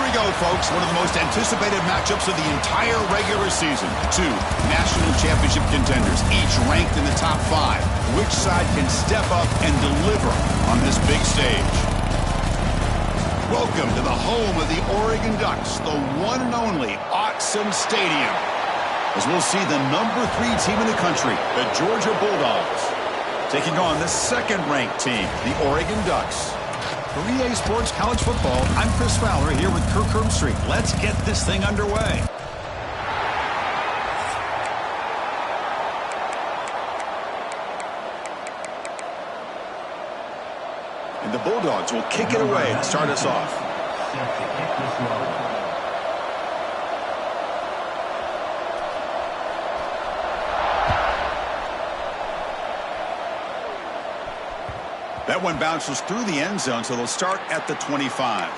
we go, folks. One of the most anticipated matchups of the entire regular season. Two national championship contenders, each ranked in the top 5. Which side can step up and deliver on this big stage? Welcome to the home of the Oregon Ducks, the one and only Autzen Stadium, as we'll see the number 3 team in the country, the Georgia Bulldogs, taking on the second-ranked team, the Oregon Ducks. For EA Sports College Football, I'm Chris Fowler here with Kirk Herbstreit. Let's get this thing underway. And the Bulldogs will kick it away to start us off. That one bounces through the end zone, so they'll start at the 25.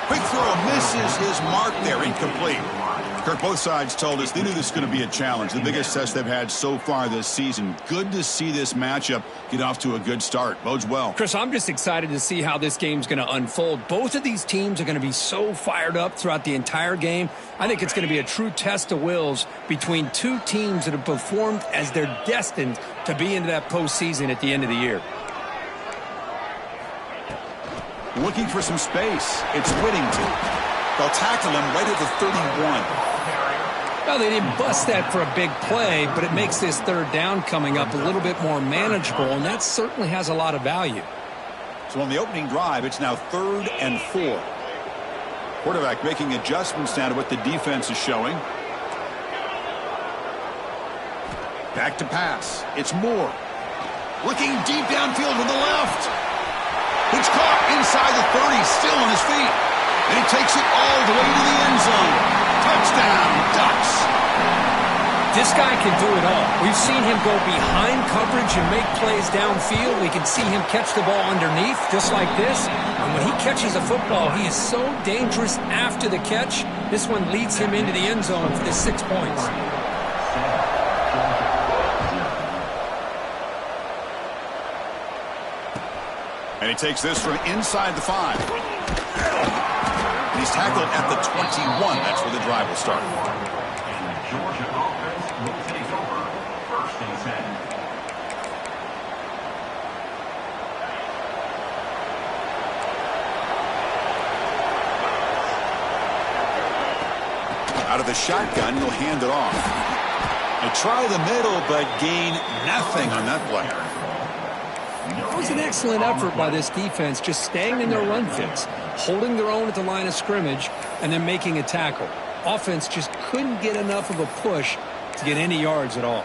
Quick throw misses his mark there, incomplete. Kirk, both sides told us they knew this was going to be a challenge, the biggest test they've had so far this season. Good to see this matchup get off to a good start. Bodes well. Chris, I'm just excited to see how this game's going to unfold. Both of these teams are going to be so fired up throughout the entire game. I think it's going to be a true test of wills between two teams that have performed as they're destined to be into that postseason at the end of the year. Looking for some space. It's Whittington. They'll tackle him right at the 31. Well, they didn't bust that for a big play, but it makes this third down coming up a little bit more manageable, and that certainly has a lot of value. So on the opening drive, it's now 3rd and 4. Quarterback making adjustments now to what the defense is showing. Back to pass. It's Moore. Looking deep downfield to the left. It's caught inside the 30, still on his feet. And he takes it all the way to the end zone. Touchdown, Ducks. This guy can do it all. We've seen him go behind coverage and make plays downfield. We can see him catch the ball underneath, just like this. And when he catches a football, he is so dangerous after the catch. This one leads him into the end zone for the 6 points. And he takes this from inside the 5. And he's tackled at the 21. That's where the drive will start. Georgia offense will take over 1st and 10. Out of the shotgun, he'll hand it off. They try the middle, but gain nothing on that play. It was an excellent effort by this defense, just staying in their run fits, holding their own at the line of scrimmage, and then making a tackle. Offense just couldn't get enough of a push to get any yards at all.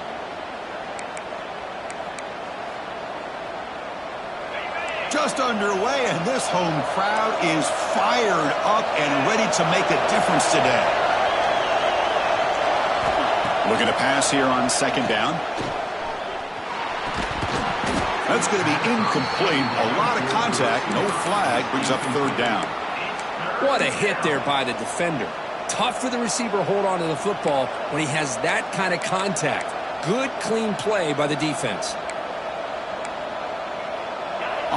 Just underway, and this home crowd is fired up and ready to make a difference today. Looking to pass here on 2nd down. That's going to be incomplete. A lot of contact, no flag, brings up 3rd down. What a hit there by the defender. Tough for the receiver to hold on to the football when he has that kind of contact. Good, clean play by the defense.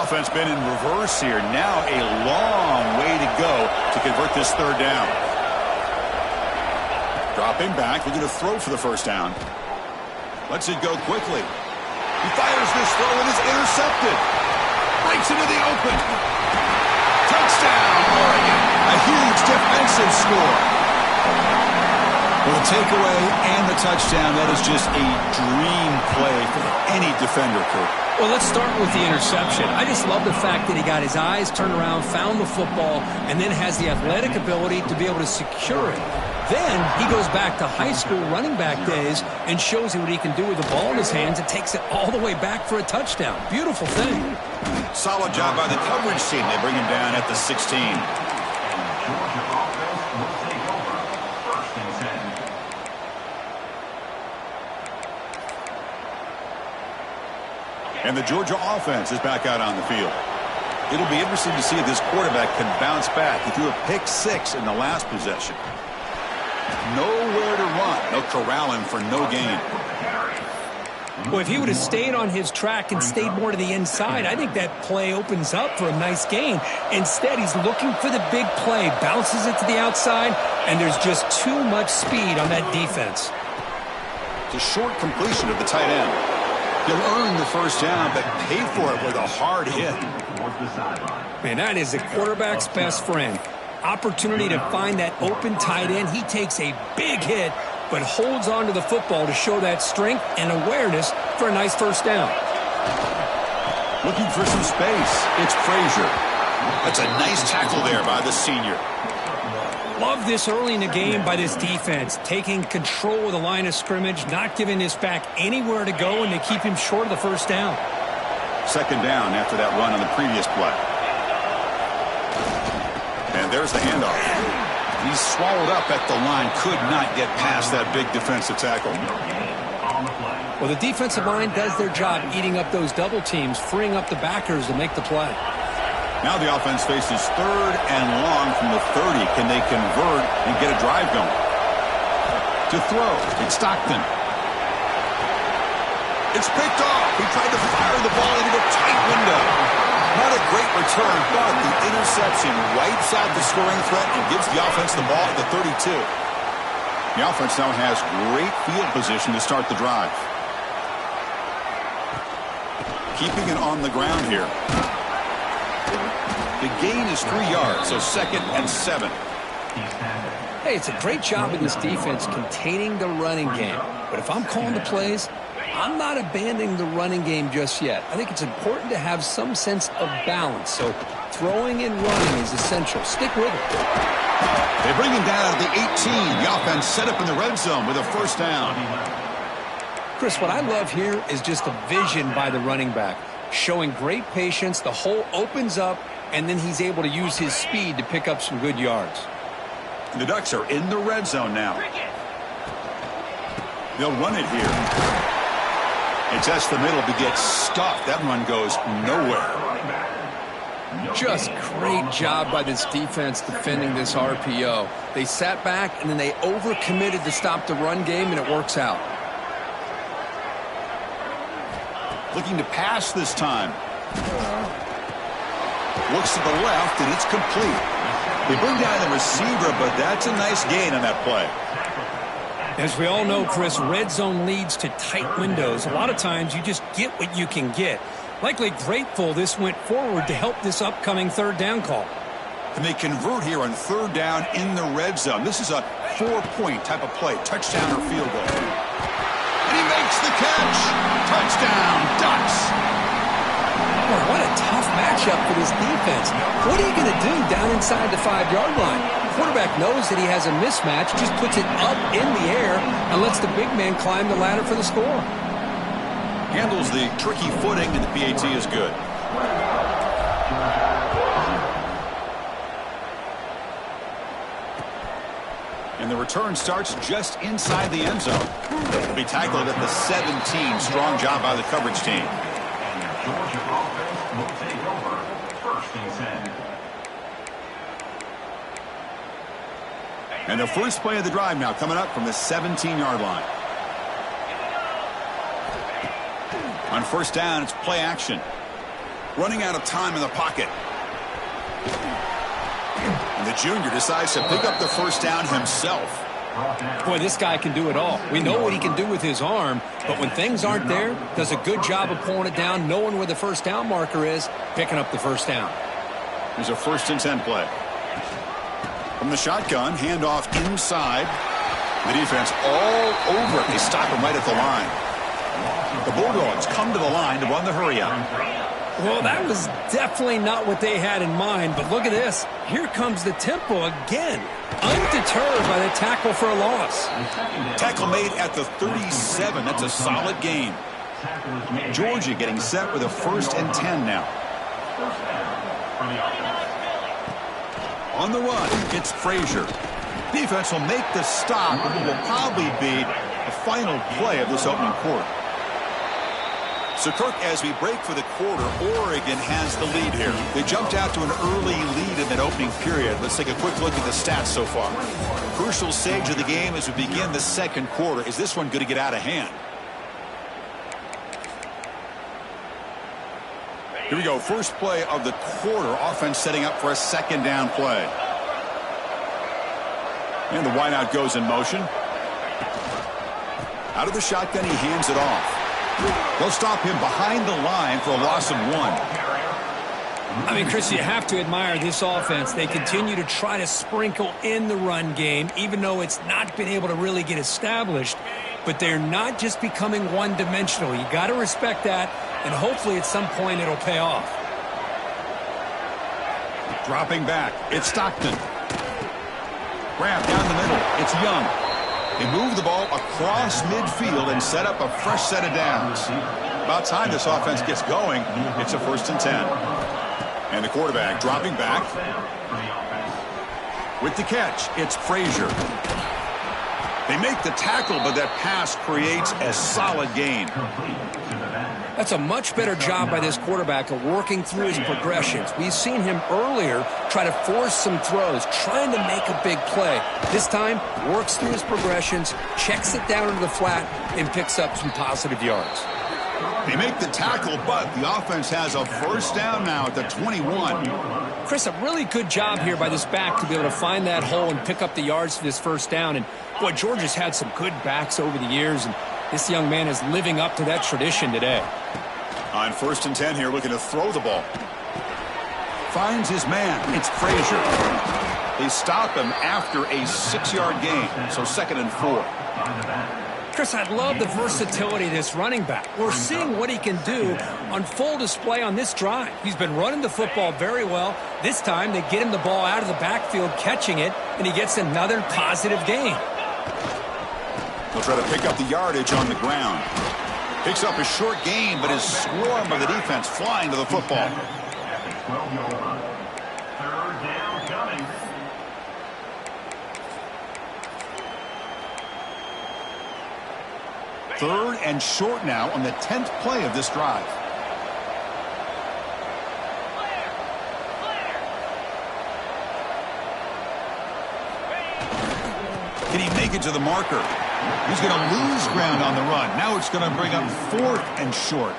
Offense been in reverse here. Now a long way to go to convert this 3rd down. Dropping back, looking to throw for the 1st down. Lets it go quickly. He fires this throw and is intercepted. Breaks into the open. Touchdown, Oregon. A huge defensive score. Well, the takeaway and the touchdown, that is just a dream play for any defender, Kurt. Well, let's start with the interception. I just love the fact that he got his eyes turned around, found the football, and then has the athletic ability to be able to secure it. Then he goes back to high school running back days and shows you what he can do with the ball in his hands and takes it all the way back for a touchdown. Beautiful thing. Solid job by the coverage team. They bring him down at the 16. Georgia offense will take over 1st and 10. And the Georgia offense is back out on the field. It'll be interesting to see if this quarterback can bounce back. He threw a pick-6 in the last possession. Nowhere to run. No corralling for no gain. Well, if he would have stayed on his track and stayed more to the inside, I think that play opens up for a nice gain. Instead, he's looking for the big play, bounces it to the outside, and there's just too much speed on that defense. It's a short completion of the tight end. He'll earn the first down, but pay for it with a hard hit. Man, that is the quarterback's best friend. Opportunity to find that open tight end. He takes a big hit, but holds on to the football to show that strength and awareness for a nice first down. Looking for some space. It's Frazier. That's a nice tackle there by the senior. Love this early in the game by this defense, taking control of the line of scrimmage, not giving this back anywhere to go, and they keep him short of the first down. Second down after that run on the previous play. And there's the handoff. He's swallowed up at the line, could not get past that big defensive tackle. Well, the defensive line does their job eating up those double teams, freeing up the backers to make the play. Now the offense faces third and long from the 30. Can they convert and get a drive going? To throw, it's Stockton. It's picked off. He tried to fire the ball into a tight window. Not a great return, but the interception wipes out the scoring threat and gives the offense the ball at the 32. The offense now has great field position to start the drive. Keeping it on the ground here. The gain is 3 yards, so 2nd and 7. Hey, it's a great job of this defense containing the running game. But if I'm calling the plays, I'm not abandoning the running game just yet. I think it's important to have some sense of balance. So throwing and running is essential. Stick with it. They bring him down at the 18. The offense set up in the red zone with a first down. Chris, what I love here is just the vision by the running back. Showing great patience. The hole opens up, and then he's able to use his speed to pick up some good yards. The Ducks are in the red zone now. They'll run it here. It's just the middle, but gets stuffed. That run goes nowhere. Just great job by this defense defending this RPO. They sat back, and then they overcommitted to stop the run game, and it works out. Looking to pass this time. Looks to the left, and it's complete. They bring down the receiver, but that's a nice gain on that play. As we all know, Chris, red zone leads to tight windows. A lot of times you just get what you can get. Likely grateful this went forward to help this upcoming third down call. And they convert here on third down in the red zone. This is a 4-point type of play, touchdown or field goal. And he makes the catch. Touchdown, Ducks. Boy, what a tough matchup for this defense. What are you going to do down inside the 5-yard line? The quarterback knows that he has a mismatch, just puts it up in the air and lets the big man climb the ladder for the score. Handles the tricky footing, and the PAT is good. And the return starts just inside the end zone. He'll be tackled at the 17. Strong job by the coverage team. Georgia offense will take over 1st and 10. And the first play of the drive now coming up from the 17-yard line. On first down, it's play action. Running out of time in the pocket. And the junior decides to pick up the first down himself. Boy, this guy can do it all. We know what he can do with his arm, but when things aren't there, does a good job of pulling it down, knowing where the first down marker is, picking up the first down. Here's a 1st and 10 play. From the shotgun, handoff inside. The defense all over it. They stop him right at the line. The Bulldogs come to the line to run the hurry-up. Well, that was definitely not what they had in mind, but look at this. Here comes the tempo again. Undeterred by the tackle for a loss. Tackle made at the 37. That's a solid gain. Georgia getting set with a 1st and 10 now. On the run, it's Frazier. Defense will make the stop, and it will probably be the final play of this opening quarter. So, Kirk, as we break for the quarter, Oregon has the lead here. They jumped out to an early lead in that opening period. Let's take a quick look at the stats so far. Crucial stage of the game as we begin the second quarter. Is this one going to get out of hand? Here we go. First play of the quarter. Offense setting up for a second down play. And the wideout goes in motion. Out of the shotgun, he hands it off. They'll stop him behind the line for a loss of 1. I mean, Chris, you have to admire this offense. They continue to try to sprinkle in the run game, even though it's not been able to really get established. But they're not just becoming one-dimensional. You got to respect that, and hopefully at some point it'll pay off. Dropping back, it's Stockton. Grab down the middle, it's Young. They move the ball across midfield and set up a fresh set of downs. About time this offense gets going, it's a 1st and 10. And the quarterback dropping back. With the catch, it's Frazier. They make the tackle, but that pass creates a solid gain. That's a much better job by this quarterback of working through his progressions. We've seen him earlier try to force some throws, trying to make a big play. This time, works through his progressions, checks it down into the flat, and picks up some positive yards. They make the tackle, but the offense has a 1st down now at the 21. Chris, a really good job here by this back to be able to find that hole and pick up the yards for this 1st down. And, boy, Georgia's had some good backs over the years, and this young man is living up to that tradition today. On 1st and 10 here, looking to throw the ball. Finds his man. It's Frazier. They stop him after a 6-yard gain, so 2nd and 4. Chris, I love the versatility of this running back. We're seeing what he can do on full display on this drive. He's been running the football very well. This time, they get him the ball out of the backfield, catching it, and he gets another positive gain. He'll try to pick up the yardage on the ground. Picks up a short gain, but his swarm of the defense flying to the football. 3rd down coming. Third and short now on the 10th play of this drive. Can he make it to the marker? He's going to lose ground on the run. Now it's going to bring up 4th and short.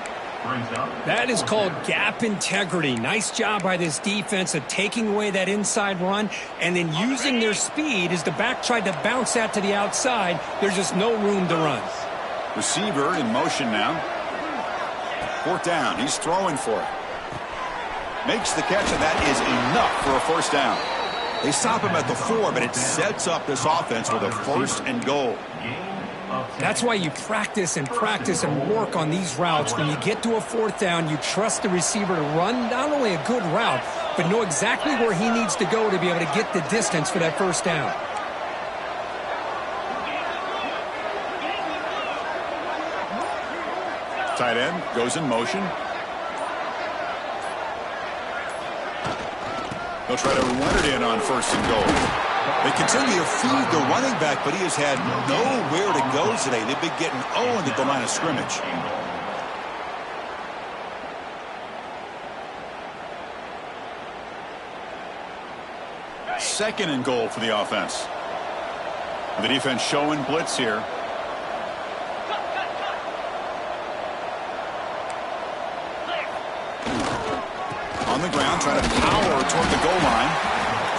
That is called gap integrity. Nice job by this defense of taking away that inside run and then using their speed as the back tried to bounce that to the outside. There's just no room to run. Receiver in motion now. 4th down. He's throwing for it. Makes the catch, and that is enough for a 1st down. They stop him at the 4, but it sets up this offense with a 1st and goal. That's why you practice and work on these routes. When you get to a 4th down, you trust the receiver to run not only a good route, but know exactly where he needs to go to be able to get the distance for that 1st down. Tight end goes in motion. They'll try to run it in on 1st and goal. They continue to feed the running back, but he has had nowhere to go today. They've been getting owned at the line of scrimmage. Second and goal for the offense. The defense showing blitz here. On the ground, trying to power toward the goal line.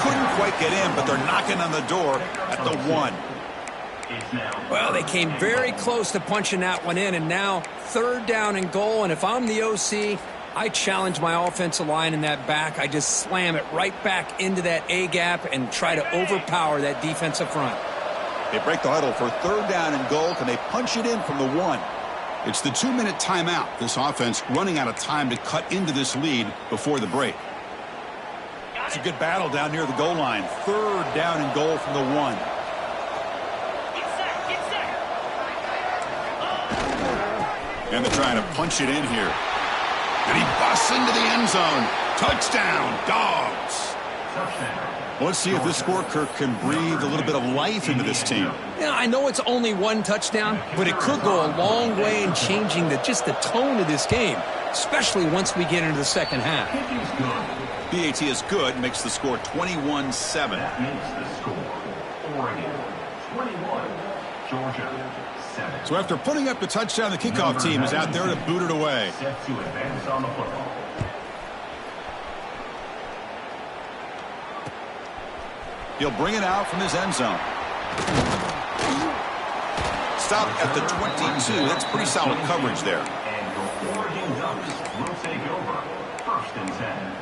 Couldn't quite get in, but they're knocking on the door at the 1. Well, they came very close to punching that one in, and now 3rd down and goal. And if I'm the OC, I challenge my offensive line in that back. I just slam it right back into that A-gap and try to overpower that defensive front. They break the huddle for 3rd down and goal. Can they punch it in from the 1? It's the 2-minute timeout. This offense running out of time to cut into this lead before the break. It's a good battle down near the goal line. 3rd down and goal from the 1. And they're trying to punch it in here. And he busts into the end zone. Touchdown, Dogs. Well, let's see if this score, Kirk, can breathe a little bit of life into this team. Yeah, I know it's only one touchdown, but it could go a long way in changing just the tone of this game, especially once we get into the second half. BAT is good, makes the score 21-7. That makes the score Oregon 21, Georgia 7. So after putting up the touchdown, the kickoff team is out there to boot it away. Set to advance on the football. He'll bring it out from his end zone. Stop at the 22. That's pretty solid coverage there. And your Oregon Ducks will take over. 1st and 10.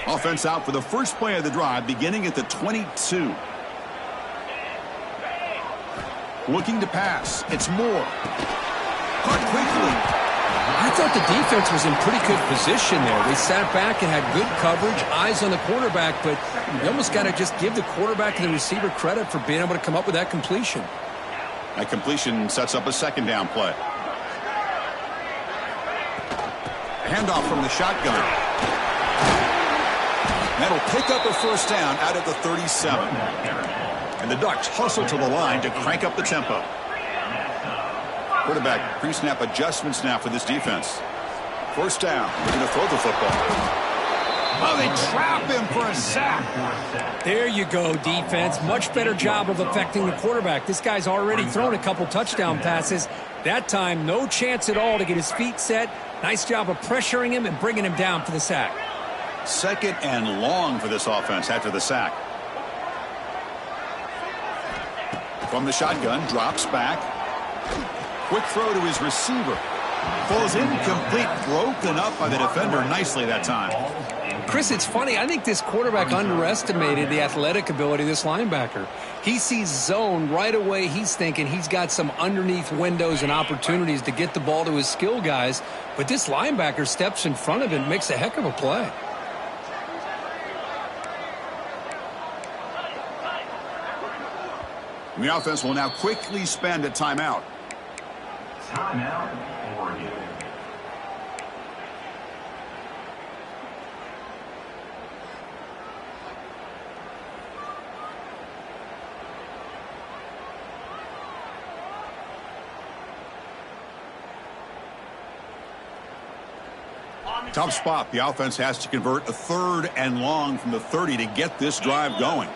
Offense out for the first play of the drive, beginning at the 22. Looking to pass. It's Moore. Caught quickly. I thought the defense was in pretty good position there. They sat back and had good coverage, eyes on the quarterback, but you almost got to just give the quarterback and the receiver credit for being able to come up with that completion. That completion sets up a second down play. A handoff from the shotgun. That'll pick up a first down out at the 37. And the Ducks hustle to the line to crank up the tempo. Quarterback pre-snap adjustments now for this defense. First down. He's going to throw the football. Oh, they trap him for a sack. There you go, defense. Much better job of affecting the quarterback. This guy's already thrown a couple touchdown passes. That time, no chance at all to get his feet set. Nice job of pressuring him and bringing him down for the sack. Second and long for this offense after the sack. From the shotgun, drops back. Quick throw to his receiver. Falls incomplete, broken up by the defender nicely that time. Chris, it's funny. I think this quarterback underestimated the athletic ability of this linebacker. He sees zone right away. He's thinking he's got some underneath windows and opportunities to get the ball to his skill guys. But this linebacker steps in front of him and makes a heck of a play. The offense will now quickly spend a timeout. Timeout, Oregon. Tough spot. The offense has to convert a 3rd and long from the 30 to get this drive going.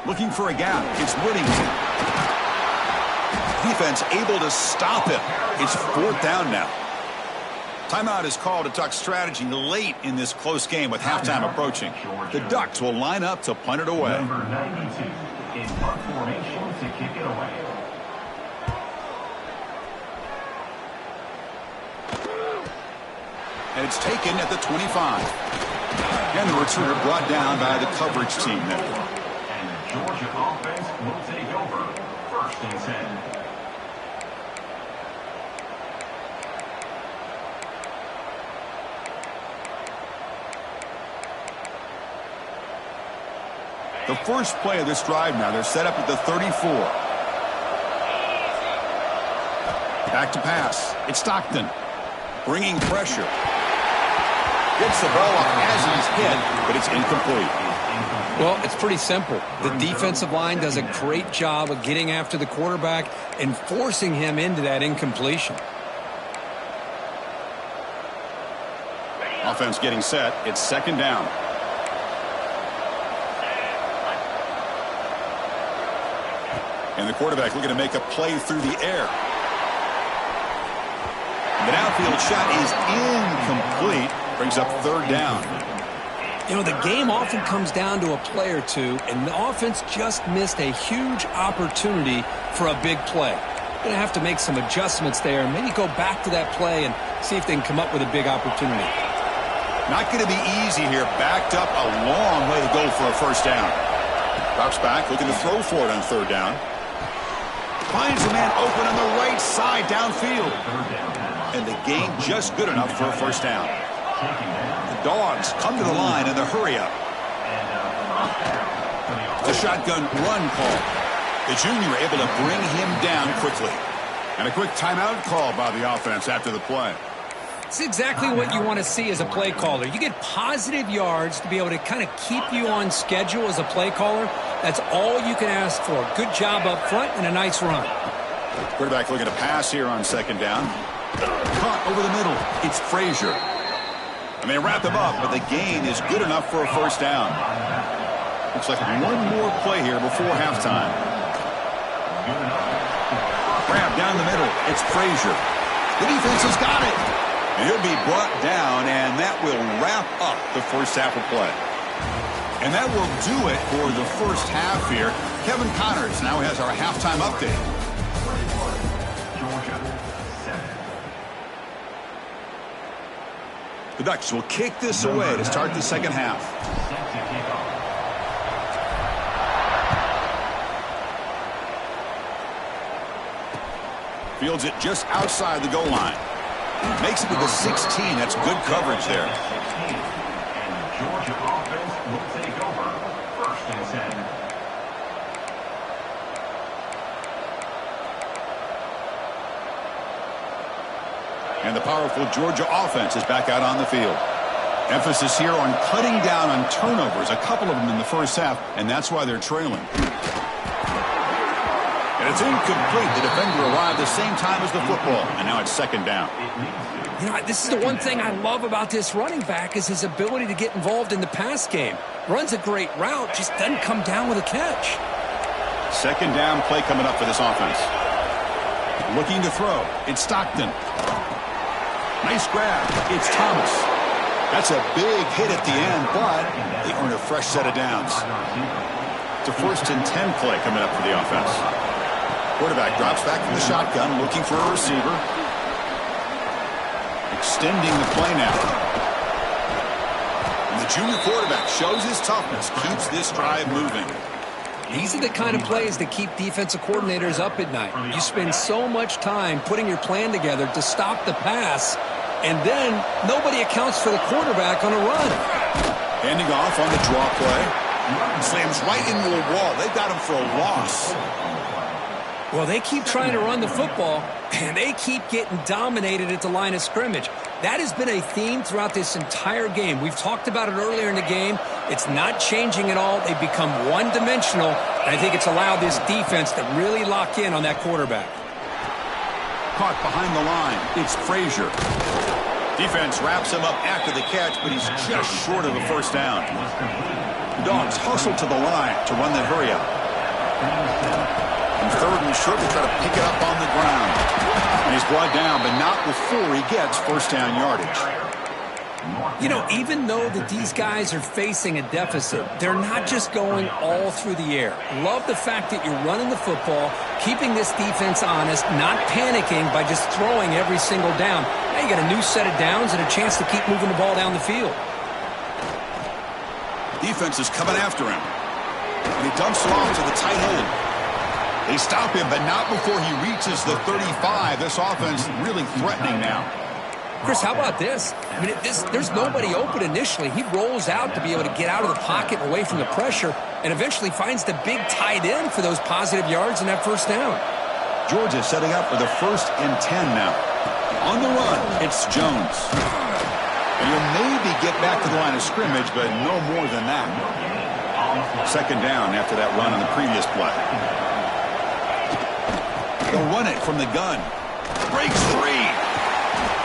Looking for a gap. It's Whittington. Defense able to stop him. It's 4th down now. Timeout is called. A Ducks strategy late in this close game with halftime approaching. The Ducks will line up to punt it away. Number 92 in punt formation to kick it away. And it's taken at the 25. And the returner brought down by the coverage team there. Georgia offense will take over. 1st and 10. The first play of this drive now, they're set up at the 34. Back to pass. It's Stockton. Bringing pressure. Gets the ball off as he's hit, but it's incomplete. Well, it's pretty simple. The defensive line does a great job of getting after the quarterback and forcing him into that incompletion. Offense getting set. It's 2nd down. And the quarterback looking to make a play through the air. The downfield shot is incomplete. Brings up 3rd down. You know, the game often comes down to a play or two, and the offense just missed a huge opportunity for a big play. Going to have to make some adjustments there and maybe go back to that play and see if they can come up with a big opportunity. Not going to be easy here. Backed up a long way to go for a first down. Drops back, looking to throw for it on 3rd down. Finds a man open on the right side downfield. And the gain just good enough for a first down. The Dogs come to the line in the hurry up. The shotgun run call. The junior able to bring him down quickly. And a quick timeout call by the offense after the play. It's exactly what you want to see as a play caller. You get positive yards to be able to kind of keep you on schedule as a play caller. That's all you can ask for. Good job up front and a nice run. Quarterback looking to pass here on second down. Caught over the middle. It's Frazier. And they wrap him up, but the gain is good enough for a first down. Looks like one more play here before halftime. Grab down the middle. It's Frazier. The defense has got it. And he'll be brought down, and that will wrap up the first half of play. And that will do it for the first half here. Kevin Connors now has our halftime update. The Ducks will kick this away to start the second half. Fields it just outside the goal line. Makes it to the 16. That's good coverage there. And Georgia offense will take over. First and 10. And the powerful Georgia offense is back out on the field. Emphasis here on cutting down on turnovers, a couple of them in the first half, and that's why they're trailing. And it's incomplete. The defender arrived the same time as the football, and now it's second down. You know, this is the one thing I love about this running back is his ability to get involved in the pass game. Runs a great route, just doesn't come down with a catch. Second down play coming up for this offense. Looking to throw. It's Stockton. Nice grab. It's Thomas. That's a big hit at the end, but they earn a fresh set of downs. It's a first and 10 play coming up for the offense. Quarterback drops back from the shotgun, looking for a receiver. Extending the play now. And the junior quarterback shows his toughness, keeps this drive moving. These are the kind of plays that keep defensive coordinators up at night. You spend so much time putting your plan together to stop the pass, and then nobody accounts for the quarterback on a run. Handing off on the draw play. Slams right into a wall. They got him for a loss. Well, they keep trying to run the football, and they keep getting dominated at the line of scrimmage. That has been a theme throughout this entire game. We've talked about it earlier in the game. It's not changing at all. They've become one-dimensional, and I think it's allowed this defense to really lock in on that quarterback. Caught behind the line. It's Frazier. Defense wraps him up after the catch, but he's just short of a first down. The Dogs hustle to the line to run the hurry-up. And third and short, they try to pick it up on the ground. And he's brought down, but not before he gets first down yardage. You know, even though that these guys are facing a deficit, they're not just going all through the air. Love the fact that you're running the football, keeping this defense honest, not panicking by just throwing every single down. Now you got a new set of downs and a chance to keep moving the ball down the field. Defense is coming after him. And he dumps it off to the tight end. They stop him, but not before he reaches the 35. This offense really threatening now. Chris, how about this? I mean, there's nobody open initially. He rolls out to be able to get out of the pocket and away from the pressure and eventually finds the big tight end for those positive yards in that first down. Georgia setting up for the first and 10 now. On the run, it's Jones. And he'll maybe get back to the line of scrimmage, but no more than that. Second down after that run on the previous play. They'll run it from the gun. Breaks free.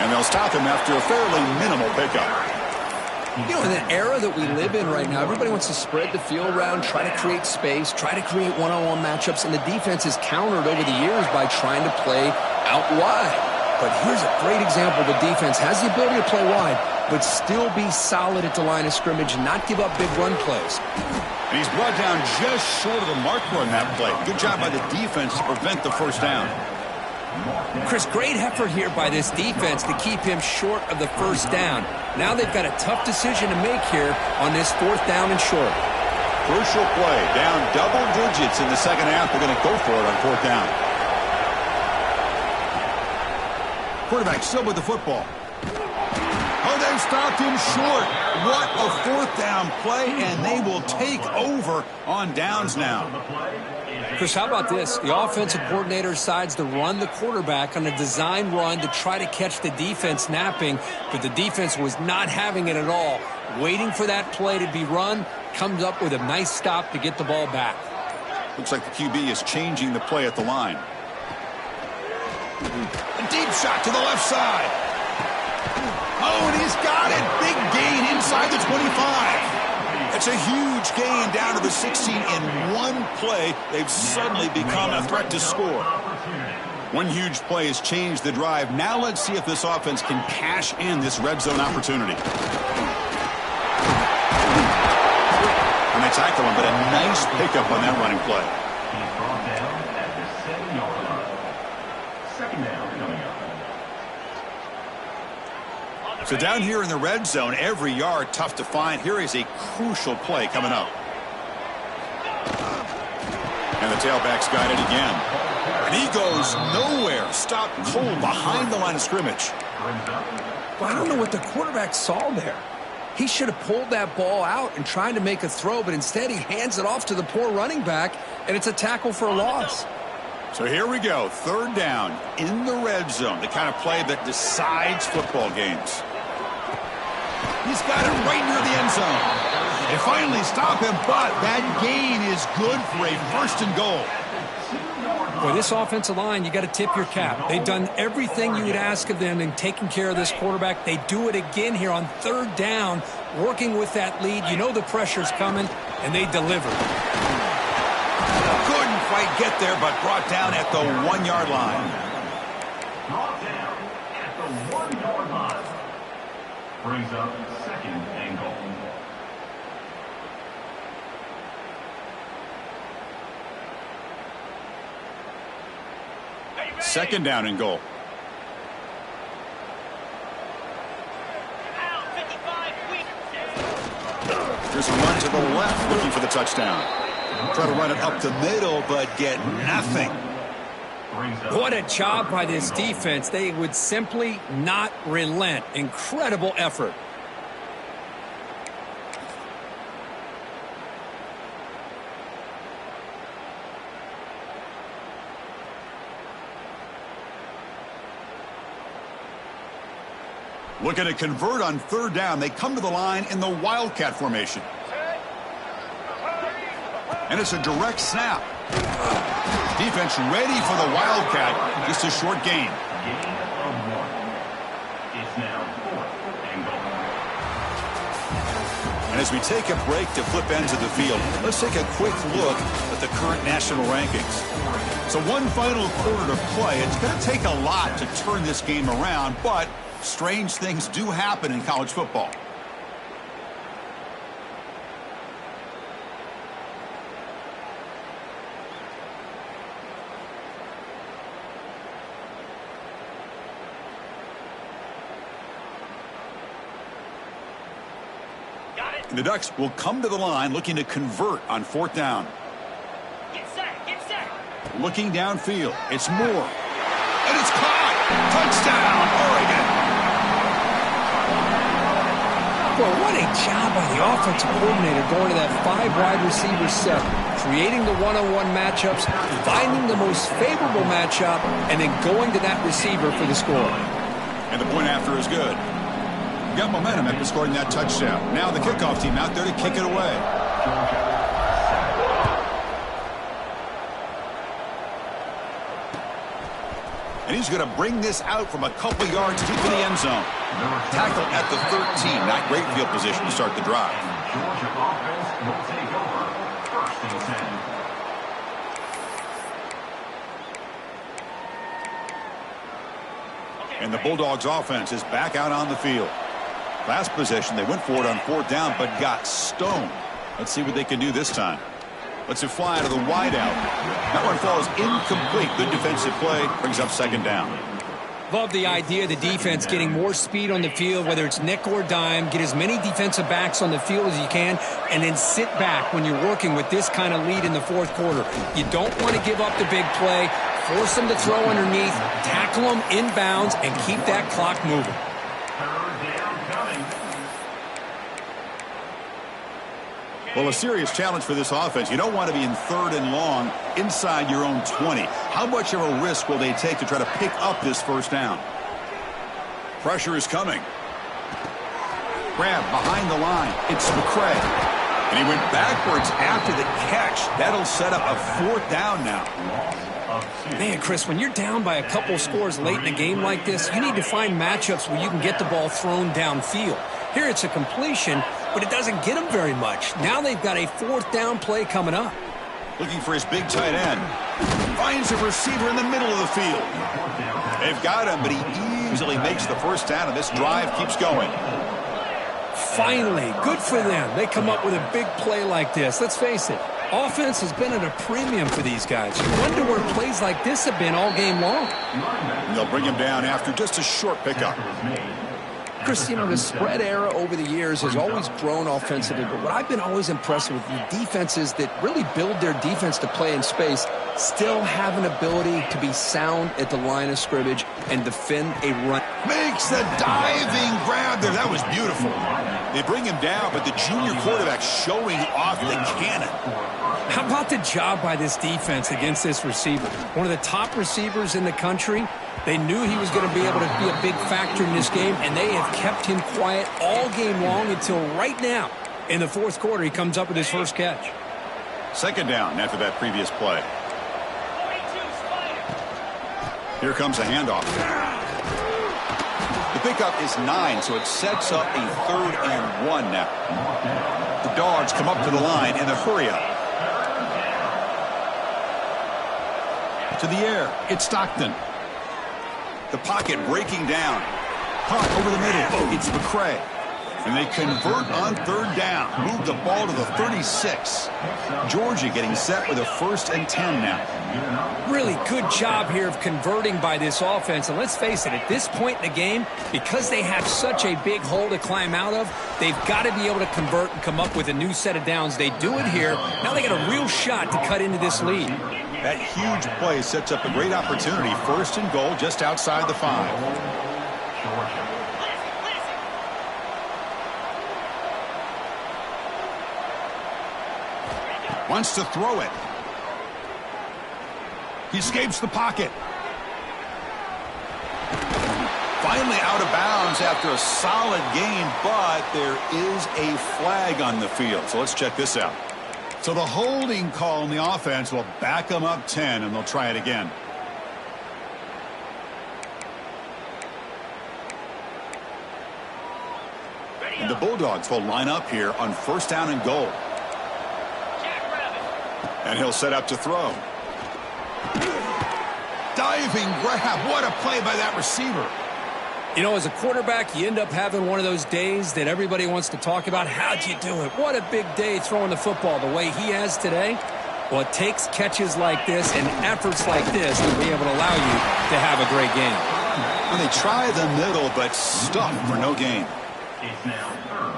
And they'll stop him after a fairly minimal pickup. You know, in the era that we live in right now, everybody wants to spread the field around, try to create space, try to create one-on-one matchups, and the defense is countered over the years by trying to play out wide. But here's a great example. The defense has the ability to play wide, but still be solid at the line of scrimmage and not give up big run plays. And he's brought down just short of the marker on that play. Good job by the defense to prevent the first down. Chris, great effort here by this defense to keep him short of the first down. Now they've got a tough decision to make here on this fourth down and short. Crucial play. Down double digits in the second half. They're going to go for it on fourth down. Quarterback still with the football. Oh, there's stopped him short. What a fourth down play, and they will take over on downs now. Chris, how about this? The offensive coordinator decides to run the quarterback on a design run to try to catch the defense napping, but the defense was not having it at all. Waiting for that play to be run, comes up with a nice stop to get the ball back. Looks like the QB is changing the play at the line. A deep shot to the left side. Oh, and he's got it. Big gain inside the 25. It's a huge gain down to the 16 in one play. They've suddenly become a threat to score. One huge play has changed the drive. Now let's see if this offense can cash in this red zone opportunity. And they tackle him, but a nice pickup on that running play. He's brought down at the 7-yard line. Second down coming up. So down here in the red zone, every yard tough to find. Here is a crucial play coming up. And the tailback's got it again. And he goes nowhere. Stopped cold behind the line of scrimmage. Well, I don't know what the quarterback saw there. He should have pulled that ball out and tried to make a throw, but instead he hands it off to the poor running back, and it's a tackle for a loss. So here we go. Third down in the red zone. The kind of play that decides football games. He's got it right near the end zone. They finally stop him, but that gain is good for a first and goal. Boy, this offensive line, you got to tip your cap. They've done everything you would ask of them in taking care of this quarterback. They do it again here on third down, working with that lead. You know the pressure's coming, and they deliver. Couldn't quite get there, but brought down at the 1-yard line. Brought down at the 1-yard line. Brings up second and goal. Second down and goal. Here's a run to the left, looking for the touchdown. Try to run it up the middle, but get nothing. What a job by this defense. They would simply not relent. Incredible effort. Looking to convert on third down. They come to the line in the Wildcat formation. And it's a direct snap. Defense ready for the Wildcat. Just a short gain. Gain of 1. It's now fourth and goal. And as we take a break to flip ends of the field, let's take a quick look at the current national rankings. So one final quarter to play. It's going to take a lot to turn this game around, but strange things do happen in college football. And the Ducks will come to the line looking to convert on fourth down. Get set, get set. Looking downfield. It's Moore. And it's caught. Touchdown, Oregon. Well, what a job by the offensive coordinator going to that 5-wide receiver set, creating the one-on-one matchups, finding the most favorable matchup, and then going to that receiver for the score. And the point after is good. Got momentum after scoring that touchdown. Now the kickoff team out there to kick it away. And he's going to bring this out from a couple yards deep in the end zone. Tackle at the 13. Not great field position to start the drive. Georgia offense will take over first and 10. And the Bulldogs offense is back out on the field. Last possession, they went for it on fourth down, but got stoned. Let's see what they can do this time. Let's it fly to the wideout. That one falls incomplete. Good defensive play. Brings up second down. Love the idea of the defense getting more speed on the field, whether it's nickel or dime. Get as many defensive backs on the field as you can, and then sit back when you're working with this kind of lead in the fourth quarter. You don't want to give up the big play. Force them to throw underneath, tackle them inbounds, and keep that clock moving. Third down coming. Well, a serious challenge for this offense. You don't want to be in 3rd and long inside your own 20. How much of a risk will they take to try to pick up this first down? Pressure is coming. Grab behind the line. It's McCray. And he went backwards after the catch. That'll set up a 4th down now. Man, Chris, when you're down by a couple scores late in a game like this, you need to find matchups where you can get the ball thrown downfield. Here it's a completion, but it doesn't get them very much. Now they've got a 4th down play coming up. Looking for his big tight end. Finds a receiver in the middle of the field. They've got him, but he easily makes the first down, and this drive keeps going. Finally, good for them. They come up with a big play like this. Let's face it, offense has been at a premium for these guys. You wonder where plays like this have been all game long. And they'll bring him down after just a short pickup. Chris, you know, the spread era over the years has always grown offensively, but what I've been always impressed with the defenses that really build their defense to play in space still have an ability to be sound at the line of scrimmage and defend a run. Makes the diving grab there. That was beautiful. They bring him down, but the junior quarterback showing off the cannon. How about the job by this defense against this receiver? One of the top receivers in the country. They knew he was going to be able to be a big factor in this game, and they have kept him quiet all game long until right now. In the 4th quarter, he comes up with his first catch. 2nd down after that previous play. Here comes a handoff. The pickup is 9, so it sets up a 3rd and 1 now. The Dogs come up to the line in the hurry-up. To the air, it's Stockton. The pocket breaking down. Caught over the middle. It's McCray. And they convert on 3rd down. Move the ball to the 36. Georgia getting set with a 1st and 10 now. Really good job here of converting by this offense. And let's face it, at this point in the game, because they have such a big hole to climb out of, they've got to be able to convert and come up with a new set of downs. They do it here. Now they got a real shot to cut into this lead. That huge play sets up a great opportunity. 1st and goal just outside the 5. Wants to throw it. He escapes the pocket. Finally out of bounds after a solid gain, but there is a flag on the field. So let's check this out. So the holding call on the offense will back them up 10, and they'll try it again. And the Bulldogs will line up here on 1st down and goal. And he'll set up to throw. Diving grab. What a play by that receiver. You know, as a quarterback, you end up having one of those days that everybody wants to talk about. How'd you do it? What a big day throwing the football the way he has today. Well, it takes catches like this and efforts like this to be able to allow you to have a great game. Well, they try the middle, but stuff for no gain.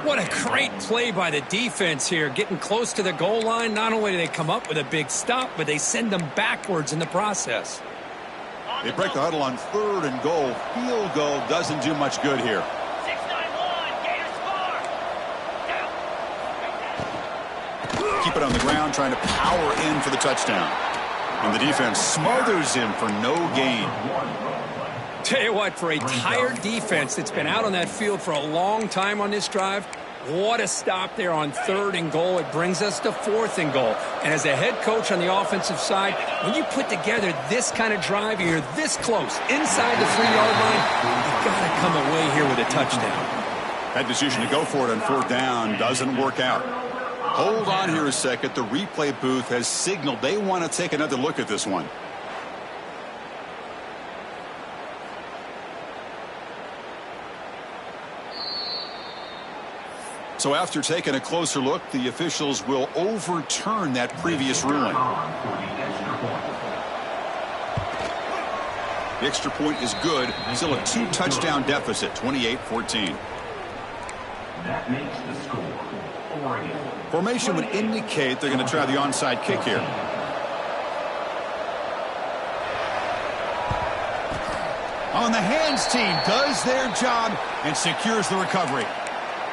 What a great play by the defense here. Getting close to the goal line, not only do they come up with a big stop, but they send them backwards in the process. They break the huddle on 3rd and goal. Field goal doesn't do much good here. 6-9-1, Gators score. Keep it on the ground, trying to power in for the touchdown. And the defense smothers him for no gain. Tell you what, for a tired defense that's been out on that field for a long time on this drive, what a stop there on 3rd and goal. It brings us to 4th and goal. And as a head coach on the offensive side, when you put together this kind of drive, you're this close, inside the 3-yard line, you've got to come away here with a touchdown. That decision to go for it on 4th down doesn't work out. Hold on here a second. The replay booth has signaled they want to take another look at this one. So after taking a closer look, the officials will overturn that previous ruling. The extra point is good. Still a 2-touchdown deficit, 28-14. That makes the score. Oregon. Formation would indicate they're going to try the onside kick here. On the hands team does their job and secures the recovery.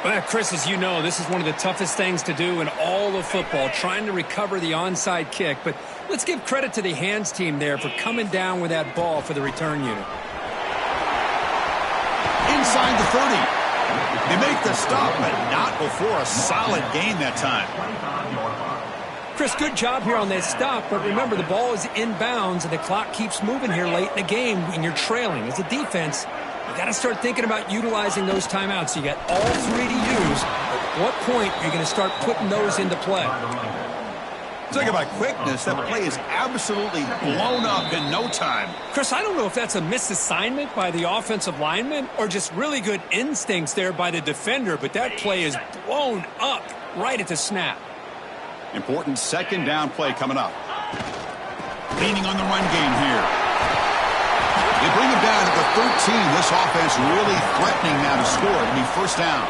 Well, Chris, as you know, this is one of the toughest things to do in all of football, trying to recover the onside kick. But let's give credit to the hands team there for coming down with that ball for the return unit. Inside the 30. They make the stop, but not before a solid gain that time. Chris, good job here on that stop, but remember, the ball is inbounds, and the clock keeps moving here late in the game when you're trailing. As a defense, you got to start thinking about utilizing those timeouts. You got all three to use. At what point are you going to start putting those into play? Talk about quickness. That play is absolutely blown up in no time. Chris, I don't know if that's a misassignment by the offensive lineman or just really good instincts there by the defender, but that play is blown up right at the snap. Important second down play coming up. Leaning on the run game here. They bring him down at the 13. This offense really threatening now to score. It'll be first down.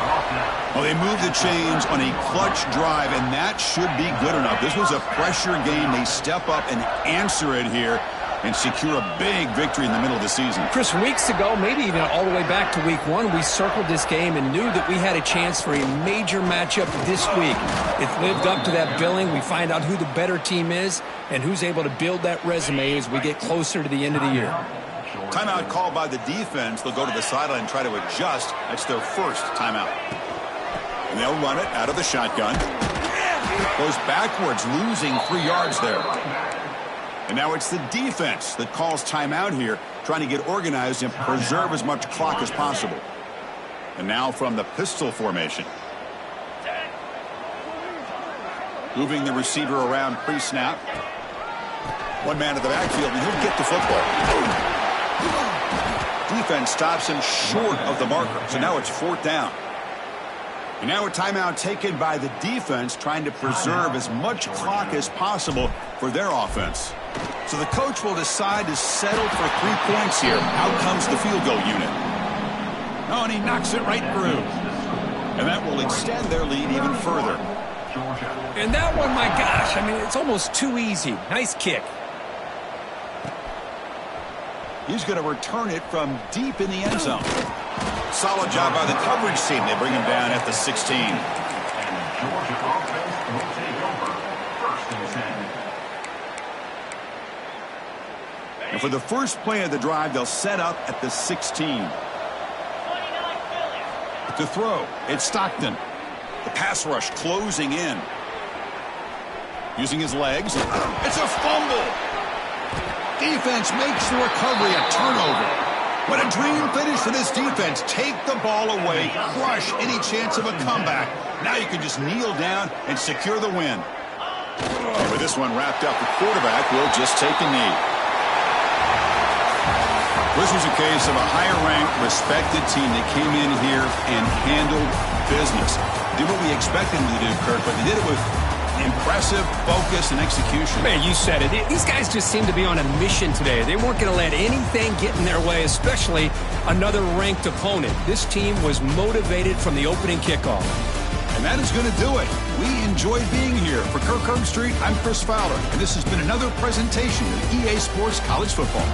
Well, they move the chains on a clutch drive, and that should be good enough. This was a pressure game. They step up and answer it here and secure a big victory in the middle of the season. Chris, weeks ago, maybe even all the way back to week 1, we circled this game and knew that we had a chance for a major matchup this week. It lived up to that billing. We find out who the better team is and who's able to build that resume as we get closer to the end of the year. Timeout called by the defense. They'll go to the sideline and try to adjust. That's their first timeout. And they'll run it out of the shotgun. Goes backwards, losing 3 yards there. And now it's the defense that calls timeout here, trying to get organized and preserve as much clock as possible. And now from the pistol formation. Moving the receiver around pre-snap. One man to the backfield, and he'll get the football. Defense stops him short of the marker, so now it's fourth down. And now a timeout taken by the defense, trying to preserve as much clock as possible for their offense. So the coach will decide to settle for 3 points here. Out comes the field goal unit. Oh, and he knocks it right through. And that will extend their lead even further. And that one, my gosh, I mean, it's almost too easy. Nice kick. He's going to return it from deep in the end zone. Solid job by the coverage team. They bring him down at the 16. And the Georgia offense will take over first and 10. And for the first play of the drive, they'll set up at the 16. 29 Phillies. To throw, it's Stockton. The pass rush closing in. Using his legs. It's a fumble. Defense makes the recovery a turnover. What a dream finish for this defense. Take the ball away, crush any chance of a comeback. Now you can just kneel down and secure the win. And with this one wrapped up, the quarterback will just take a knee. This was a case of a higher-ranked, respected team that came in here and handled business. Did what we expected them to do, Kirk, but they did it with impressive focus and execution. Man, you said it. These guys just seem to be on a mission today. They weren't going to let anything get in their way, especially another ranked opponent. This team was motivated from the opening kickoff. And that is going to do it. We enjoyed being here. For Kirk Herbstreit, I'm Chris Fowler, and this has been another presentation of EA Sports College Football.